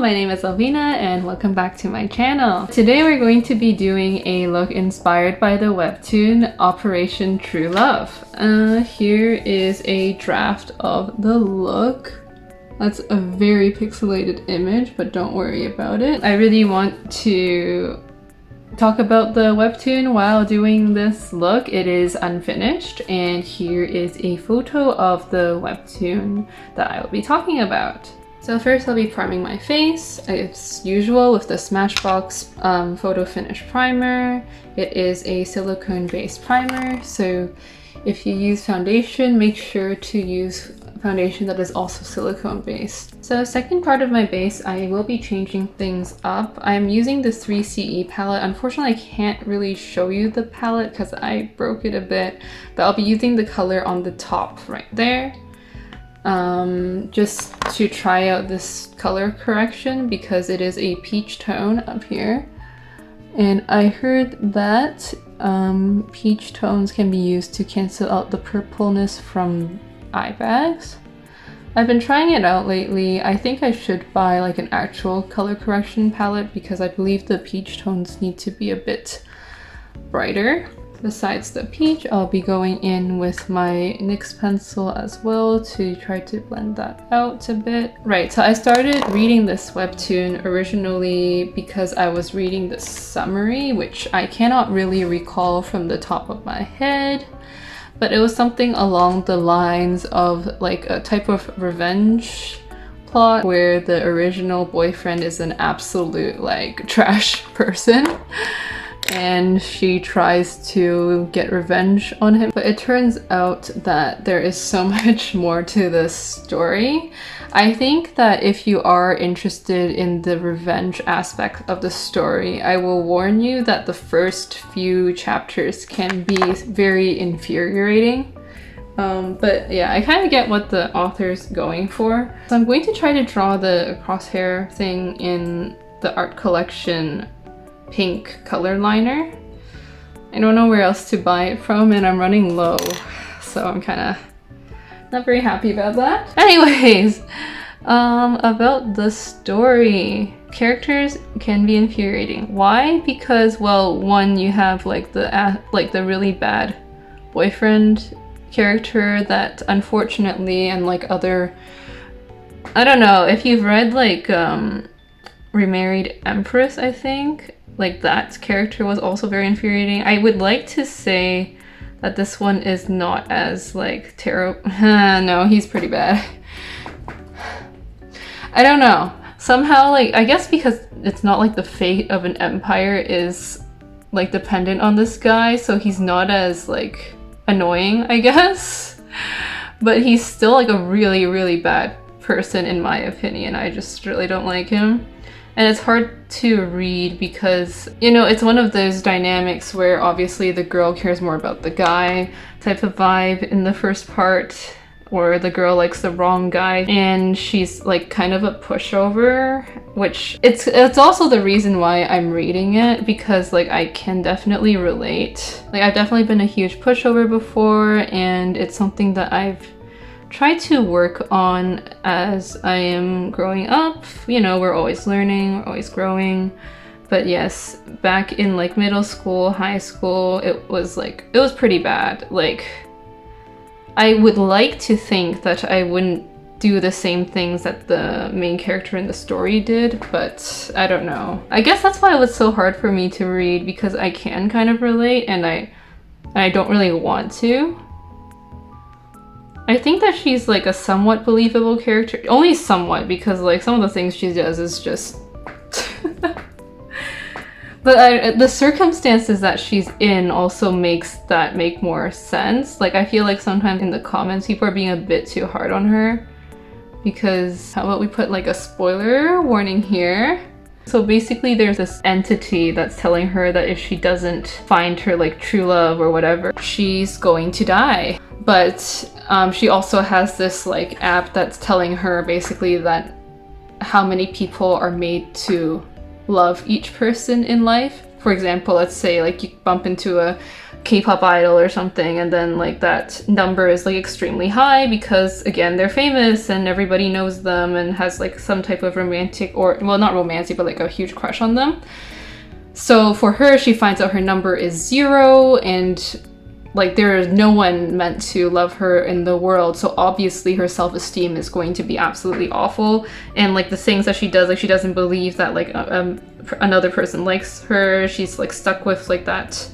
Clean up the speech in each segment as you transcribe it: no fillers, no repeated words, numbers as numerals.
my name is Alvina and welcome back to my channel. Today we're going to be doing a look inspired by the webtoon Operation True Love. Here is a draft of the look. That's a very pixelated image, but don't worry about it. I really want to talk about the webtoon while doing this look. It is unfinished, and here is a photo of the webtoon that I will be talking about. So first I'll be priming my face, as usual, with the Smashbox Photo Finish Primer. It is a silicone based primer, so if you use foundation, make sure to use foundation that is also silicone based. So second part of my base, I will be changing things up. I'm using the 3CE palette. Unfortunately, I can't really show you the palette because I broke it a bit, but I'll be using the color on the top right there. Just to try out this color correction because it is a peach tone up here. And I heard that peach tones can be used to cancel out the purpleness from eye bags. I've been trying it out lately. I think I should buy like an actual color correction palette because I believe the peach tones need to be a bit brighter. Besides the peach, I'll be going in with my NYX pencil as well to try to blend that out a bit. Right, so I started reading this webtoon originally because I was reading the summary, which I cannot really recall from the top of my head, but it was something along the lines of like a type of revenge plot where the original boyfriend is an absolute like trash person. And she tries to get revenge on him. But it turns out that there is so much more to this story. I think that if you are interested in the revenge aspect of the story, I will warn you that the first few chapters can be very infuriating. But yeah, I kind of get what the author's going for. So I'm going to try to draw the crosshair thing in the art collection pink color liner. I don't know where else to buy it from and I'm running low, so I'm kind of not very happy about that. Anyways, about the story. Characters can be infuriating. Why? Because, well, one, you have like the really bad boyfriend character that unfortunately, and like other, I don't know, if you've read like Remarried Empress, I think, like that character was also very infuriating. I would like to say that this one is not as like terrible. No, he's pretty bad. I don't know. Somehow, like, I guess because it's not like the fate of an empire is like dependent on this guy, so he's not as like annoying, I guess. But he's still like a really, really bad person in my opinion. I just really don't like him. And it's hard to read because, you know, it's one of those dynamics where obviously the girl cares more about the guy type of vibe in the first part, or the girl likes the wrong guy and she's like kind of a pushover, which it's also the reason why I'm reading it, because like I can definitely relate. Like I've definitely been a huge pushover before, and it's something that I've try to work on as I am growing up. You know, we're always learning, we're always growing. But yes, back in like middle school, high school, it was pretty bad. Like, I would like to think that I wouldn't do the same things that the main character in the story did, but I don't know. I guess that's why it was so hard for me to read, because I can kind of relate and I don't really want to. I think that she's like a somewhat believable character. Only somewhat, because like some of the things she does is just... But the circumstances that she's in also makes that make more sense. Like I feel like sometimes in the comments people are being a bit too hard on her. Because how about we put like a spoiler warning here? So basically there's this entity that's telling her that if she doesn't find her like true love or whatever, she's going to die. But she also has this like app that's telling her basically that how many people are made to love each person in life. For example, let's say like you bump into a K-pop idol or something, and then like that number is like extremely high because again they're famous and everybody knows them and has like some type of romantic, or well, not romantic, but like a huge crush on them. So for her, she finds out her number is 0 and like there is no one meant to love her in the world, so obviously her self-esteem is going to be absolutely awful. And like the things that she does, like she doesn't believe that like another person likes her. She's like stuck with like that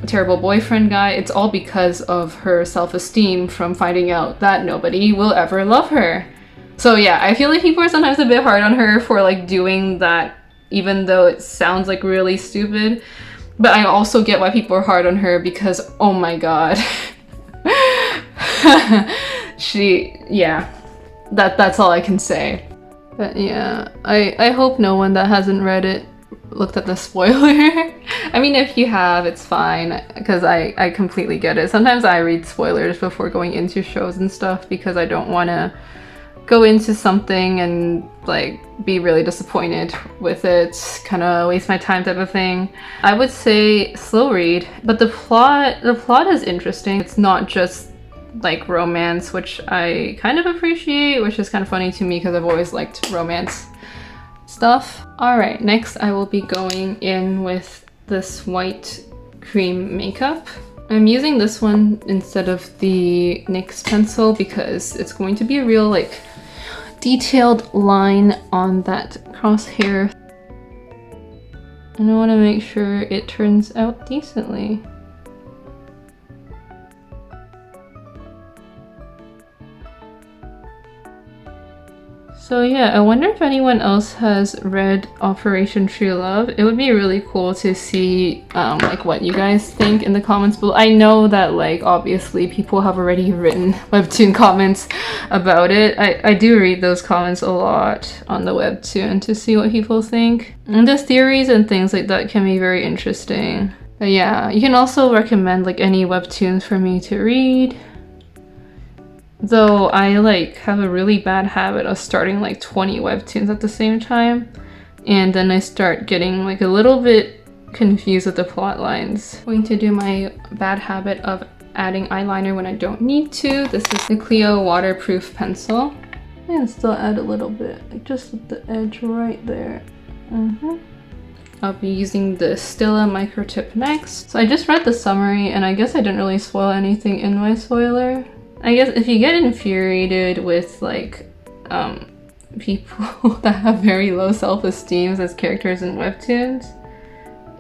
terrible boyfriend guy. It's all because of her self-esteem from finding out that nobody will ever love her. So yeah, I feel like people are sometimes a bit hard on her for like doing that, even though it sounds like really stupid. But I also get why people are hard on her because oh my god. That's all I can say. But yeah, I hope no one that hasn't read it looked at the spoiler. I mean, if you have, it's fine, because I completely get it. Sometimes I read spoilers before going into shows and stuff because I don't want to go into something and like be really disappointed with it, kind of waste my time type of thing. I would say slow read, but the plot is interesting. It's not just like romance, which I kind of appreciate, which is kind of funny to me because I've always liked romance stuff. Alright, next I will be going in with this white cream makeup. I'm using this one instead of the NYX pencil because it's going to be a real like detailed line on that crosshair. And I want to make sure it turns out decently. So yeah, I wonder if anyone else has read Operation True Love. It would be really cool to see like what you guys think in the comments below. I know that like obviously people have already written webtoon comments about it. I do read those comments a lot on the webtoon to see what people think. And the theories and things like that can be very interesting. But yeah, you can also recommend like any webtoons for me to read. Though I like have a really bad habit of starting like 20 webtoons at the same time, and then I start getting like a little bit confused with the plot lines. I'm going to do my bad habit of adding eyeliner when I don't need to. This is the Clio waterproof pencil. And still add a little bit, like just at the edge right there. I'll be using the Stila micro tip next. So I just read the summary and I guess I didn't really spoil anything in my spoiler. I guess if you get infuriated with like people that have very low self-esteem as characters in webtoons,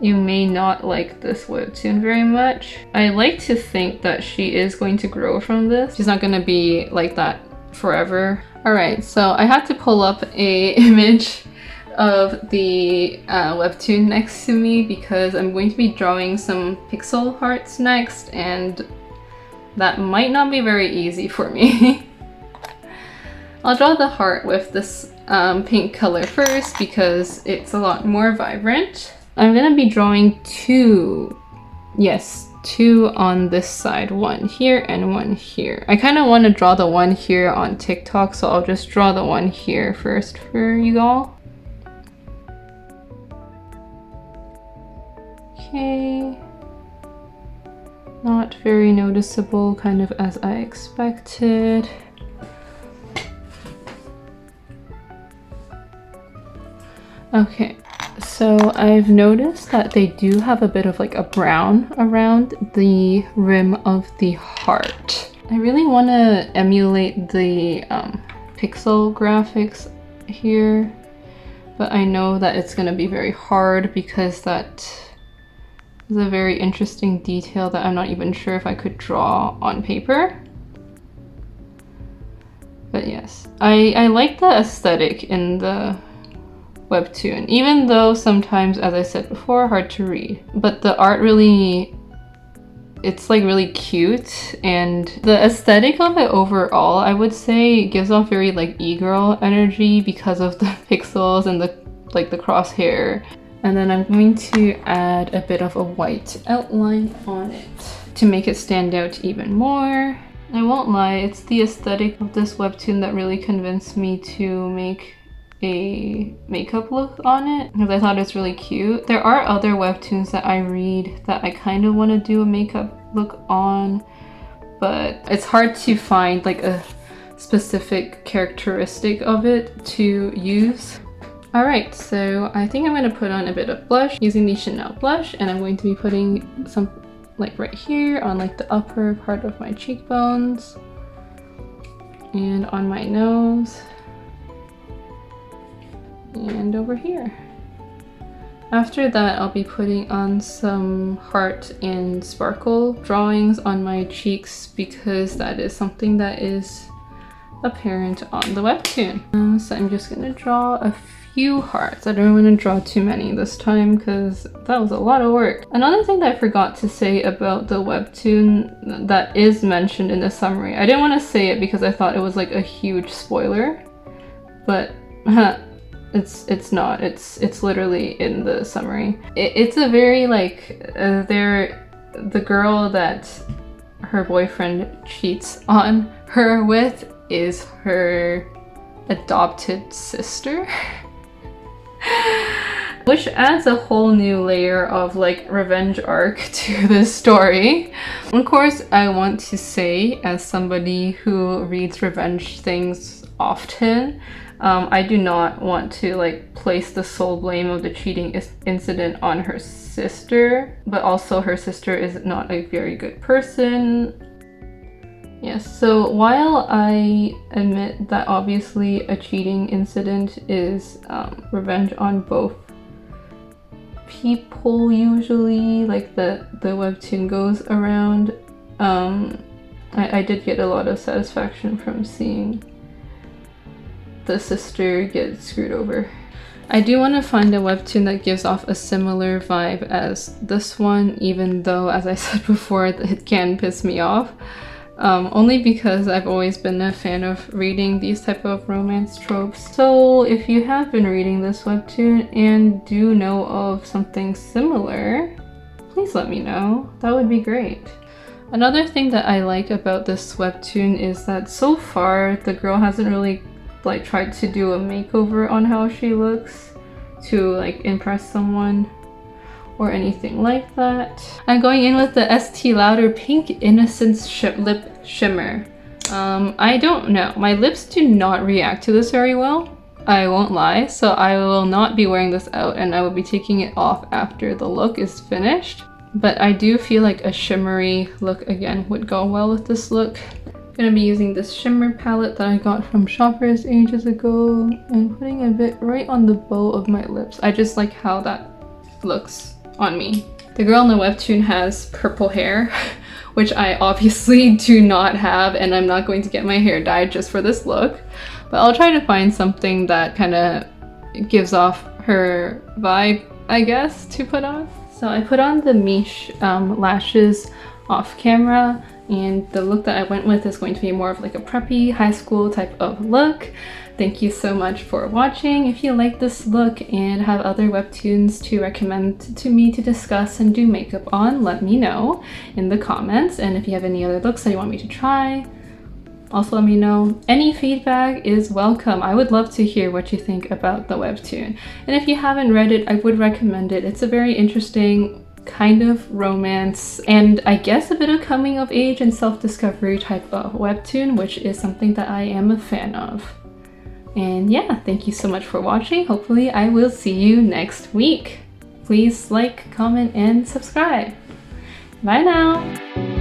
you may not like this webtoon very much. I like to think that she is going to grow from this. She's not going to be like that forever. Alright, so I had to pull up a image of the webtoon next to me because I'm going to be drawing some pixel hearts next, and that might not be very easy for me. I'll draw the heart with this pink color first because it's a lot more vibrant. I'm gonna be drawing two on this side, one here and one here. I kind of want to draw the one here on TikTok, so I'll just draw the one here first for you all. Okay. Not very noticeable, kind of as I expected. Okay, so I've noticed that they do have a bit of like a brown around the rim of the heart. I really want to emulate the pixel graphics here, but I know that it's going to be very hard because that is a very interesting detail that I'm not even sure if I could draw on paper. But yes, I like the aesthetic in the webtoon, even though sometimes, as I said before, hard to read. But the art really, it's like really cute, and the aesthetic of it overall, I would say, gives off very like e-girl energy because of the pixels and the like the crosshair. And then I'm going to add a bit of a white outline on it to make it stand out even more. I won't lie, it's the aesthetic of this webtoon that really convinced me to make a makeup look on it because I thought it's really cute. There are other webtoons that I read that I kind of want to do a makeup look on, but it's hard to find like a specific characteristic of it to use. Alright, so I think I'm going to put on a bit of blush using the Chanel blush, and I'm going to be putting some like right here on like the upper part of my cheekbones and on my nose and over here. After that, I'll be putting on some heart and sparkle drawings on my cheeks because that is something that is apparent on the webtoon. So I'm just gonna draw a few hearts. I don't want to draw too many this time because that was a lot of work. Another thing that I forgot to say about the webtoon that is mentioned in the summary, I didn't want to say it because I thought it was like a huge spoiler, but it's not. It's literally in the summary. It's a very like the girl that her boyfriend cheats on her with is her adopted sister. Which adds a whole new layer of like revenge arc to this story. Of course, I want to say, as somebody who reads revenge things often, I do not want to like place the sole blame of the cheating incident on her sister, but also her sister is not a very good person. Yes, so while I admit that obviously a cheating incident is revenge on both people usually, like the webtoon goes around, I did get a lot of satisfaction from seeing the sister get screwed over. I do want to find a webtoon that gives off a similar vibe as this one, even though, as I said before, it can piss me off. Only because I've always been a fan of reading these type of romance tropes. So if you have been reading this webtoon and do know of something similar, please let me know. That would be great. Another thing that I like about this webtoon is that so far the girl hasn't really like tried to do a makeover on how she looks to like impress someone or anything like that. I'm going in with the Estee Lauder Pink Innocence Lip Shimmer. I don't know. My lips do not react to this very well. I won't lie. So I will not be wearing this out and I will be taking it off after the look is finished. But I do feel like a shimmery look again would go well with this look. I'm gonna be using this shimmer palette that I got from Shoppers ages ago and putting a bit right on the bow of my lips. I just like how that looks on me. The girl in the webtoon has purple hair, which I obviously do not have, and I'm not going to get my hair dyed just for this look. But I'll try to find something that kind of gives off her vibe, I guess, to put on. So I put on the Miche lashes off camera, and the look that I went with is going to be more of like a preppy high school type of look. Thank you so much for watching. If you like this look and have other webtoons to recommend to me to discuss and do makeup on, let me know in the comments. And if you have any other looks that you want me to try, also let me know. Any feedback is welcome. I would love to hear what you think about the webtoon. And if you haven't read it, I would recommend it. It's a very interesting kind of romance and I guess a bit of coming of age and self-discovery type of webtoon, which is something that I am a fan of. And yeah, thank you so much for watching. Hopefully I will see you next week. Please like, comment, and subscribe. Bye now!